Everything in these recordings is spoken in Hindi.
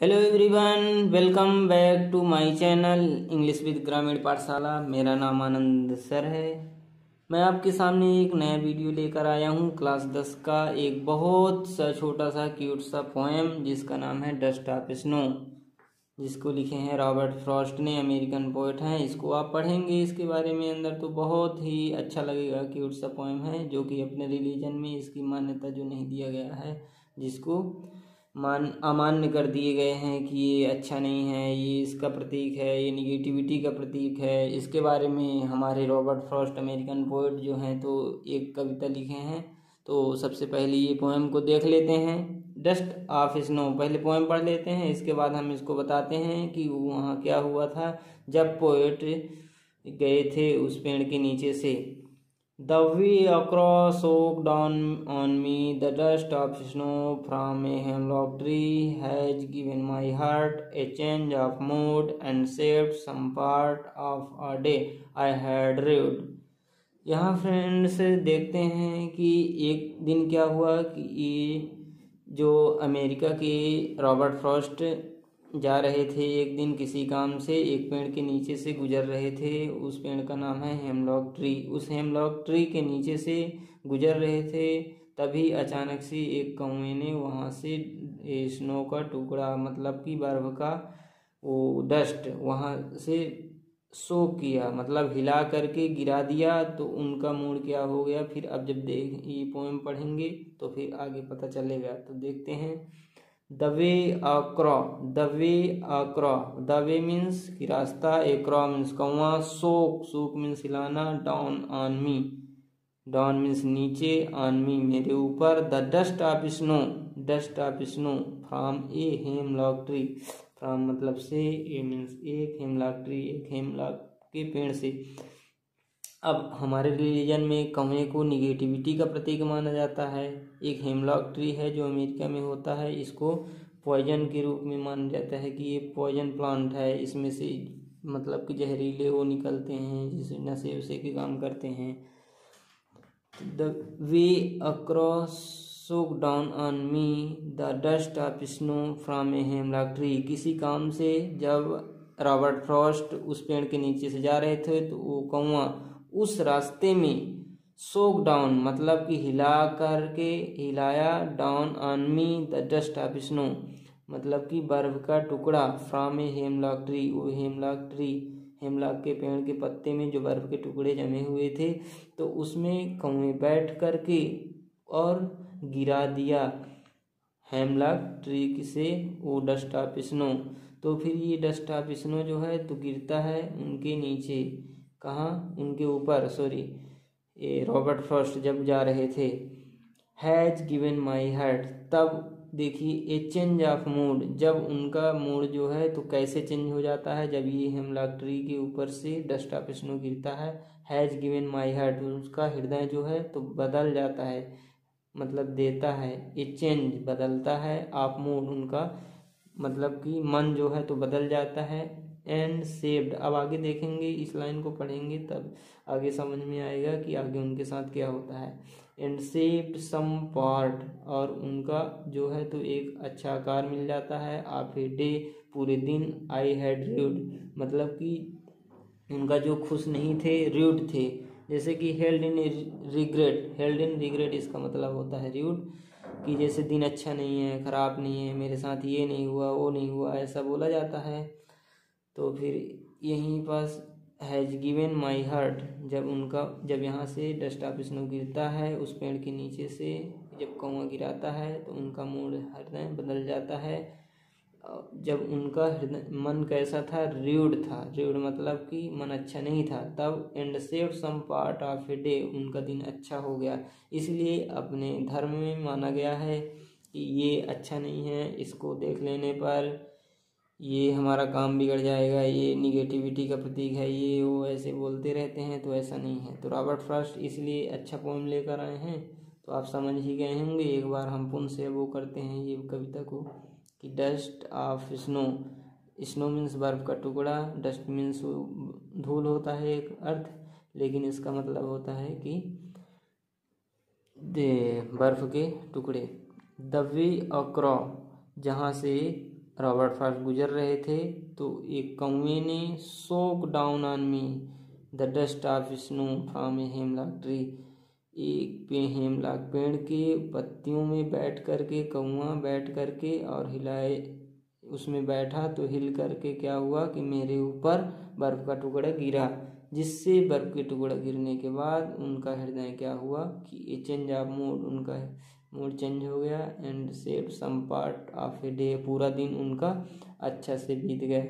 Hello everyone, welcome back to my channel English with Gramin Pathshala. मेरा नाम आनंद सर है। मैं आपके सामने एक नया वीडियो लेकर आया हूँ क्लास 10 का एक बहुत सा छोटा सा क्यूट सा पोएम जिसका नाम है डस्ट ऑफ स्नो, जिसको लिखे हैं रॉबर्ट फ्रॉस्ट ने, अमेरिकन पोएट हैं। इसको आप पढ़ेंगे इसके बारे में अंदर तो बहुत ही अच्छा लगेगा। क्यूट सा पोएम है जो कि अपने रिलीजन में इसकी मान्यता जो नहीं दिया गया है, जिसको अमान्य कर दिए गए हैं कि ये अच्छा नहीं है, ये इसका प्रतीक है, ये निगेटिविटी का प्रतीक है। इसके बारे में हमारे रॉबर्ट फ्रॉस्ट अमेरिकन पोएट जो हैं तो एक कविता लिखे हैं। तो सबसे पहले ये पोएम को देख लेते हैं, डस्ट ऑफ स्नो। पहले पोएम पढ़ लेते हैं, इसके बाद हम इसको बताते हैं कि वहाँ क्या हुआ था जब पोएट गए थे उस पेड़ के नीचे से। The way across soaked on me, the dust of snow from a hemlock tree has given my heart a change of mood and saved some part of a day I had lived. यहाँ फ्रेंड्स देखते हैं कि एक दिन क्या हुआ कि ये जो अमेरिका के रॉबर्ट फ्रॉस्ट जा रहे थे एक दिन किसी काम से, एक पेड़ के नीचे से गुजर रहे थे। उस पेड़ का नाम है हेमलॉक ट्री। उस हेमलॉक ट्री के नीचे से गुजर रहे थे, तभी अचानक से एक कौवे ने वहाँ से स्नो का टुकड़ा, मतलब कि बर्फ का वो डस्ट वहाँ से सोक किया, मतलब हिला करके गिरा दिया। तो उनका मूड क्या हो गया, फिर अब जब ये पोएम पढ़ेंगे तो फिर आगे पता चलेगा। तो देखते हैं। The way across, the way across, the way means कि रास्ता, across means कौवा, soak means हिलाना, down on me, down means नीचे, on me मेरे ऊपर, the dust of snow from a hemlock tree, from मतलब से, a means एक, hemlock tree एक hemlock के पेड़ से। अब हमारे रिलीजन में कौवे को निगेटिविटी का प्रतीक माना जाता है। एक हेमलॉक ट्री है जो अमेरिका में होता है, इसको पॉइजन के रूप में माना जाता है कि ये पॉइजन प्लांट है, इसमें से मतलब कि जहरीले वो निकलते हैं जिसे नशे उसे के काम करते हैं। The way across soak down on me the dust of snow from a hemlock tree. किसी काम से जब रॉबर्ट फ्रॉस्ट उस पेड़ के नीचे से जा रहे थे तो वो कौवा उस रास्ते में सोक डाउन मतलब कि हिलाया, down on me the dust of snow मतलब कि बर्फ का टुकड़ा, फ्रॉम ए हेमलॉक ट्री वो हेमलॉक ट्री, हेमलॉक के पेड़ के पत्ते में जो बर्फ के टुकड़े जमे हुए थे तो उसमें कौवे बैठ करके और गिरा दिया हेमलॉक ट्री से वो डस्ट ऑफ स्नो। तो फिर ये डस्ट ऑफ स्नो जो है तो गिरता है उनके नीचे, कहाँ, उनके ऊपर, सॉरी, ये रॉबर्ट फ्रॉस्ट जब जा रहे थे। हैज गिवन माई हार्ट, तब देखिए ए चेंज ऑफ मूड, जब उनका मूड जो है तो कैसे चेंज हो जाता है जब ये हेमलॉक ट्री के ऊपर से डस्ट ऑफ स्नो गिरता है। हैज गिवन माई हार्ट, उसका हृदय जो है तो बदल जाता है, मतलब देता है, ए चेंज बदलता है, ऑफ मूड उनका मतलब कि मन जो है तो बदल जाता है। एंड सेव्ड, अब आगे देखेंगे, इस लाइन को पढ़ेंगे तब आगे समझ में आएगा कि आगे उनके साथ क्या होता है। एंड सेव्ड सम पार्ट, और उनका जो है तो एक अच्छा आकार मिल जाता है। ऑफ ए डे, पूरे दिन। आई हैड र्यूड, मतलब कि उनका जो खुश नहीं थे, र्यूड थे। जैसे कि हेल्ड इन रिग्रेट, इसका मतलब होता है र्यूड, कि जैसे दिन अच्छा नहीं है, ख़राब नहीं है, मेरे साथ ये नहीं हुआ वो नहीं हुआ, ऐसा बोला जाता है। तो फिर यहीं पास हैज गिवन माई हार्ट, जब यहाँ से डस्ट ऑफ स्नो गिरता है उस पेड़ के नीचे से, जब कौवा गिराता है तो उनका मूड हृदय बदल जाता है। जब उनका मन कैसा था, र्यूड था, र्यूड मतलब कि मन अच्छा नहीं था, तब and saved some part of a day, उनका दिन अच्छा हो गया। इसलिए अपने धर्म में माना गया है कि ये अच्छा नहीं है, इसको देख लेने पर ये हमारा काम बिगड़ जाएगा, ये निगेटिविटी का प्रतीक है, ये वो ऐसे बोलते रहते हैं, तो ऐसा नहीं है। तो रॉबर्ट फ्रॉस्ट इसलिए अच्छा पोएम लेकर आए हैं, तो आप समझ ही गए होंगे। एक बार हम पुनः से वो करते हैं ये कविता को कि dust of snow, snow means बर्फ का टुकड़ा, डस्ट मीन्स धूल होता है एक अर्थ, लेकिन इसका मतलब होता है कि बर्फ के टुकड़े। द वे अक्रॉस, जहाँ से रॉबर्ट फर्स्ट गुजर रहे थे तो एक कौवे ने shook down on me the dust of snow from a hemlock tree. एक हेमलॉक पेड़ के पत्तियों में बैठ करके कौवा बैठ करके और हिलाए, उसमें बैठा तो हिल करके क्या हुआ कि मेरे ऊपर बर्फ़ का टुकड़ा गिरा, जिससे बर्फ़ के टुकड़ा गिरने के बाद उनका हृदय क्या हुआ कि ए चेंज ऑफ मूड, उनका मूड चेंज हो गया and saved some part of a day, पूरा दिन उनका अच्छा से बीत गया।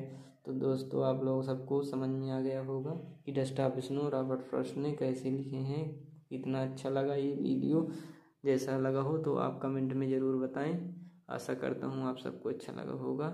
तो दोस्तों आप लोगों सबको समझ में आ गया होगा कि dust of snow Robert Frost ने कैसे लिखे हैं। कितना अच्छा लगा ये वीडियो, जैसा लगा हो तो आप कमेंट में ज़रूर बताएं। आशा करता हूँ आप सबको अच्छा लगा होगा।